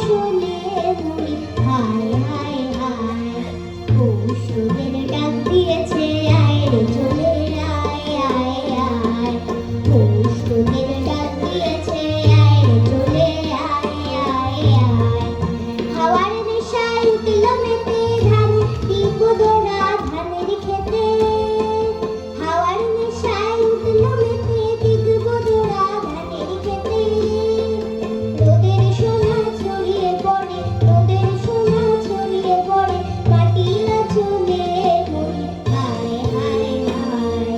শুনে মরি হায় হায় হায়। পৌষ তোদের ডাক দিয়েছে আয় রে চলে আয় আয় আয়। পৌষ তোদের ডাক দিয়েছে আয় রে চলে আয় আয় আয়। হাওয়ার নেশায় উঠল মেতে ধান টিপদোরা ধানের খেতে। হাওয়ার নেশায় উঠল মেতে টিপদোরা ধানের খেতে। রোদের সোনা ছড়িয়ে পড়ে, রোদের সোনা ছড়িয়ে পড়ে, পাটিলা চলে মরি হায় হায় হায়।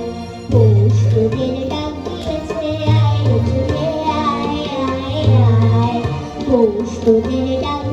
পৌষ তোদের ডাক দিয়েছে আয় রে চলে আয় আয় আয়। পৌষ তোদের ডাক